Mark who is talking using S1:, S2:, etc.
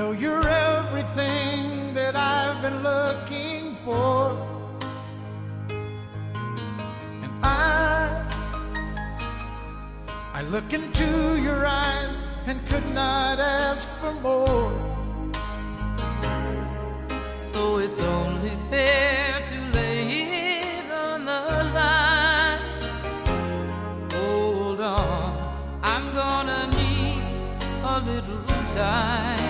S1: know you're everything that I've been looking for, and I look into your eyes and could not ask for more.
S2: So it's only fair to lay it on the line. Hold on, I'm gonna need a little time.